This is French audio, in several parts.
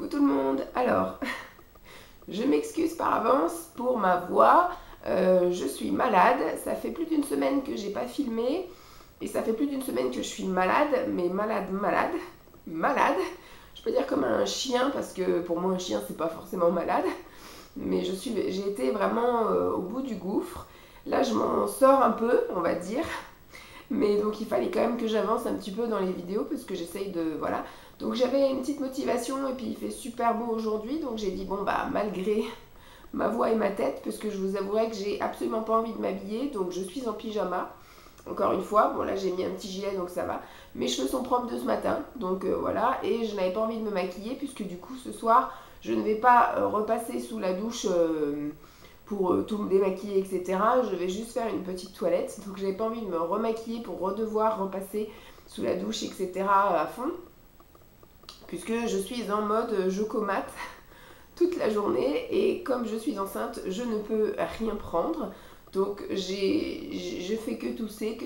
Coucou tout le monde. Alors, je m'excuse par avance pour ma voix. Je suis malade. Ça fait plus d'une semaine que j'ai pas filmé. Et ça fait plus d'une semaine que je suis malade. Mais malade. Je peux dire comme un chien parce que pour moi un chien c'est pas forcément malade. Mais j'ai été vraiment au bout du gouffre. Là je m'en sors un peu, on va dire. Mais donc il fallait quand même que j'avance un petit peu dans les vidéos parce que j'essaye de... Voilà. Donc j'avais une petite motivation et puis il fait super beau aujourd'hui. Donc j'ai dit bon bah malgré ma voix et ma tête, parce que je vous avouerai que j'ai absolument pas envie de m'habiller. Donc je suis en pyjama. Encore une fois, bon là j'ai mis un petit gilet donc ça va. Mes cheveux sont propres de ce matin. Donc voilà. Et je n'avais pas envie de me maquiller puisque du coup ce soir je ne vais pas repasser sous la douche... pour tout me démaquiller, etc. Je vais juste faire une petite toilette. Donc j'avais pas envie de me remaquiller pour redevoir repasser sous la douche, etc. à fond. Puisque je suis en mode jocomate toute la journée. Et comme je suis enceinte, je ne peux rien prendre. Donc je fais que tousser.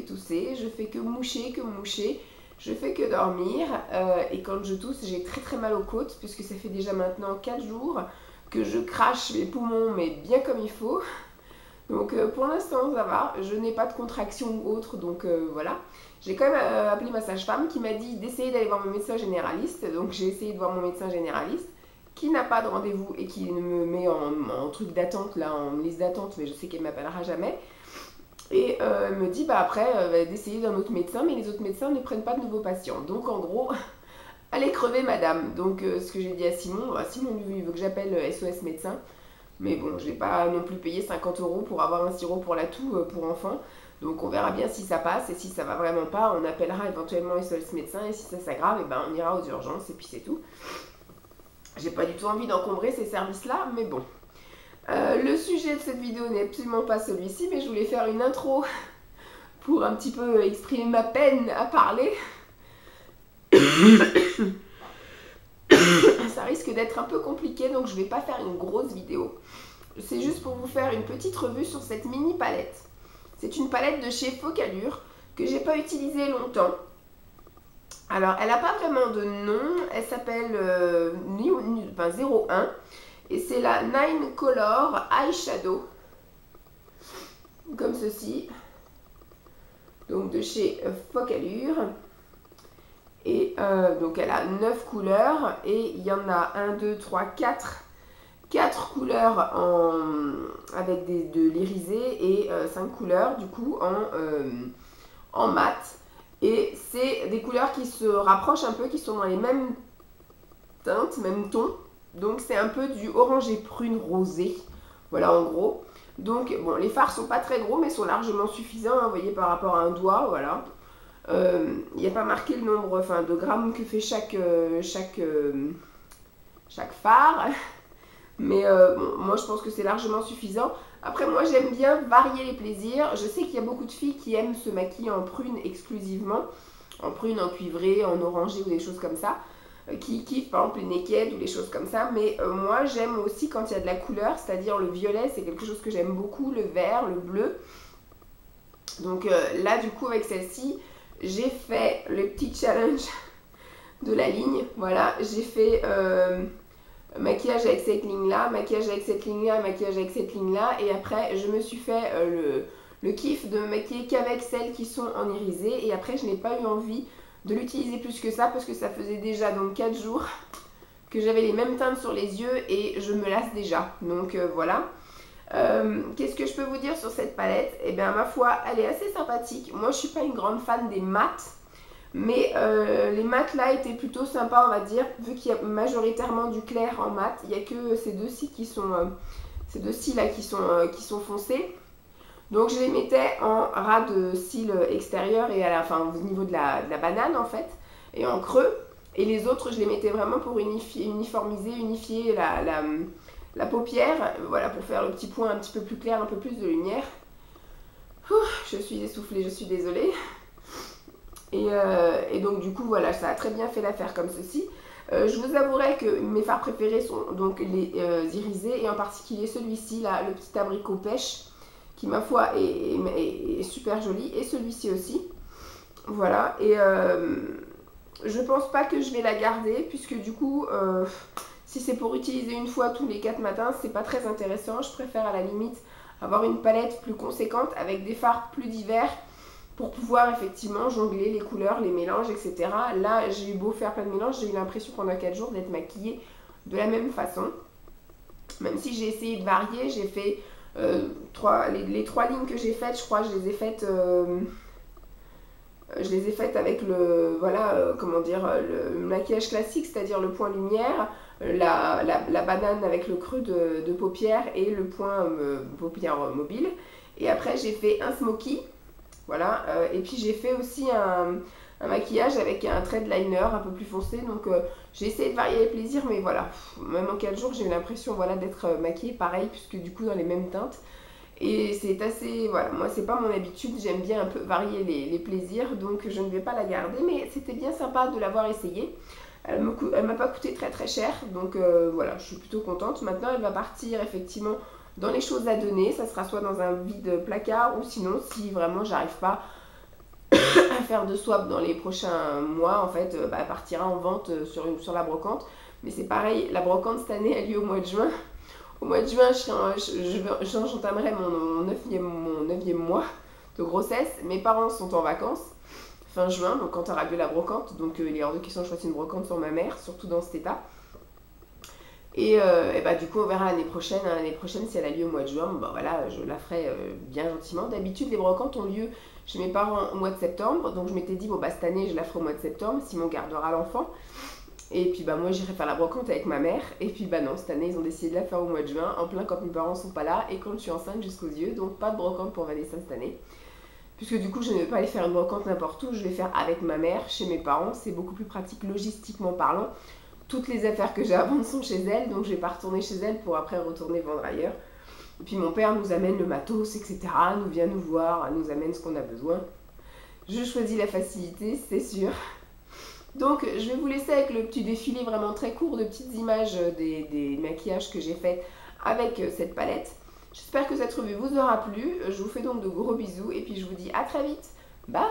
Je fais que moucher. Je fais que dormir. Et quand je tousse, j'ai très très mal aux côtes. Puisque ça fait déjà maintenant 4 jours que je crache mes poumons, mais bien comme il faut. Donc pour l'instant ça va, je n'ai pas de contraction ou autre, donc voilà. J'ai quand même appelé ma sage-femme qui m'a dit d'essayer d'aller voir mon médecin généraliste. Donc j'ai essayé de voir mon médecin généraliste qui n'a pas de rendez-vous et qui me met en truc d'attente, là, en liste d'attente, mais je sais qu'elle ne m'appellera jamais. Et elle me dit bah après d'essayer d'un autre médecin, mais les autres médecins ne prennent pas de nouveaux patients. Donc en gros, allez crever madame. Donc ce que j'ai dit à Simon, Simon lui il veut que j'appelle SOS médecin. Mais bon, je n'ai pas non plus payé 50 € pour avoir un sirop pour la toux pour enfants. Donc on verra bien si ça passe, et si ça va vraiment pas, on appellera éventuellement SOS médecin, et si ça s'aggrave, et ben on ira aux urgences et puis c'est tout. J'ai pas du tout envie d'encombrer ces services-là, mais bon. Le sujet de cette vidéo n'est absolument pas celui-ci, mais je voulais faire une intro pour un petit peu exprimer ma peine à parler. Ça risque d'être un peu compliqué, donc je vais pas faire une grosse vidéo. C'est juste pour vous faire une petite revue sur cette mini palette. C'est une palette de chez Focallure que j'ai pas utilisée longtemps. Alors, elle n'a pas vraiment de nom. Elle s'appelle 01 et c'est la Nine Color Eyeshadow. Comme ceci. Donc de chez Focallure. Et donc elle a 9 couleurs et il y en a 1, 2, 3, 4 couleurs avec de l'irisé et 5 couleurs du coup en mat. Et c'est des couleurs qui se rapprochent un peu, qui sont dans les mêmes teintes, mêmes tons. Donc c'est un peu du orangé prune rosé. Voilà en gros. Donc bon, les fards sont pas très gros mais sont largement suffisants, hein, vous voyez, par rapport à un doigt, voilà. Il n'y a pas marqué le nombre de grammes que fait chaque fard. Mais bon, moi je pense que c'est largement suffisant. Après moi j'aime bien varier les plaisirs. Je sais qu'il y a beaucoup de filles qui aiment se maquiller en prune exclusivement. En prune, en cuivré, en orangé ou des choses comme ça. Qui kiffent par exemple les naked ou les choses comme ça. Mais moi j'aime aussi quand il y a de la couleur. C'est-à-dire le violet, c'est quelque chose que j'aime beaucoup. Le vert, le bleu. Donc là du coup avec celle-ci, j'ai fait le petit challenge de la ligne. Voilà, j'ai fait... maquillage avec cette ligne là, maquillage avec cette ligne là, maquillage avec cette ligne là, et après je me suis fait le kiff de me maquiller qu'avec celles qui sont en irisé, et après je n'ai pas eu envie de l'utiliser plus que ça parce que ça faisait déjà donc 4 jours que j'avais les mêmes teintes sur les yeux et je me lasse déjà, donc voilà. Qu'est-ce que je peux vous dire sur cette palette? Eh bien ma foi elle est assez sympathique. Moi je suis pas une grande fan des mats, mais les mats là étaient plutôt sympas on va dire, vu qu'il y a majoritairement du clair en mat. Il n'y a que ces deux-ci qui sont qui sont foncés. Donc je les mettais en ras de cils extérieur et au niveau de la banane en fait, et en creux. Et les autres je les mettais vraiment pour unifier la paupière, voilà, pour faire le petit point un petit peu plus clair, un peu plus de lumière. Je suis essoufflée, je suis désolée. Et donc du coup voilà, ça a très bien fait l'affaire comme ceci. Je vous avouerai que mes fards préférés sont donc les irisés, et en particulier celui-ci là, le petit abricot pêche, qui ma foi est super joli, et celui-ci aussi. Voilà, et je pense pas que je vais la garder puisque du coup Si c'est pour utiliser une fois tous les 4 matins, c'est pas très intéressant. Je préfère à la limite avoir une palette plus conséquente avec des fards plus divers pour pouvoir effectivement jongler les couleurs, les mélanges, etc. Là, j'ai eu beau faire plein de mélanges, j'ai eu l'impression pendant 4 jours d'être maquillée de la même façon. Même si j'ai essayé de varier, j'ai fait les 3 lignes que j'ai faites, je crois, je les ai faites avec le, voilà, comment dire, le maquillage classique, c'est-à-dire le point lumière, la banane avec le creux de paupière et le point paupière mobile. Et après, j'ai fait un smoky, voilà, et puis j'ai fait aussi un maquillage avec un trait de liner un peu plus foncé. Donc j'ai essayé de varier les plaisirs, mais voilà, même en 4 jours, j'ai eu l'impression, voilà, d'être maquillée pareil, puisque du coup dans les mêmes teintes. Et c'est assez, voilà, moi c'est pas mon habitude, j'aime bien un peu varier les plaisirs, donc je ne vais pas la garder, mais c'était bien sympa de l'avoir essayée. Elle m'a pas coûté très très cher, donc voilà, je suis plutôt contente. Maintenant elle va partir effectivement dans les choses à donner, ça sera soit dans un vide placard, ou sinon si vraiment j'arrive pas à faire de swap dans les prochains mois, en fait, elle partira en vente sur la brocante. Mais c'est pareil, la brocante cette année a lieu au mois de juin. Au mois de juin, j'entamerai mon 9e mois de grossesse. Mes parents sont en vacances fin juin, donc quand aura lieu la brocante. Donc il est hors de question que je fasse une brocante sur ma mère, surtout dans cet état. Et du coup, on verra l'année prochaine. L'année prochaine, si elle a lieu au mois de juin, bah voilà, je la ferai bien gentiment. D'habitude, les brocantes ont lieu chez mes parents au mois de septembre. Donc je m'étais dit, bon bah cette année, je la ferai au mois de septembre, Simon gardera l'enfant. Et puis bah moi j'irai faire la brocante avec ma mère. Et puis bah non, cette année ils ont décidé de la faire au mois de juin, en plein quand mes parents sont pas là et quand je suis enceinte jusqu'aux yeux. Donc pas de brocante pour Vanessa cette année. Puisque du coup je ne vais pas aller faire une brocante n'importe où, je vais faire avec ma mère, chez mes parents. C'est beaucoup plus pratique logistiquement parlant. Toutes les affaires que j'ai à vendre sont chez elle, donc je vais pas retourner chez elle pour après retourner vendre ailleurs. Et puis mon père nous amène le matos, etc. Nous vient nous voir, nous amène ce qu'on a besoin. Je choisis la facilité, c'est sûr. Donc je vais vous laisser avec le petit défilé vraiment très court de petites images des maquillages que j'ai fait avec cette palette. J'espère que cette revue vous aura plu. Je vous fais donc de gros bisous et puis je vous dis à très vite. Bye!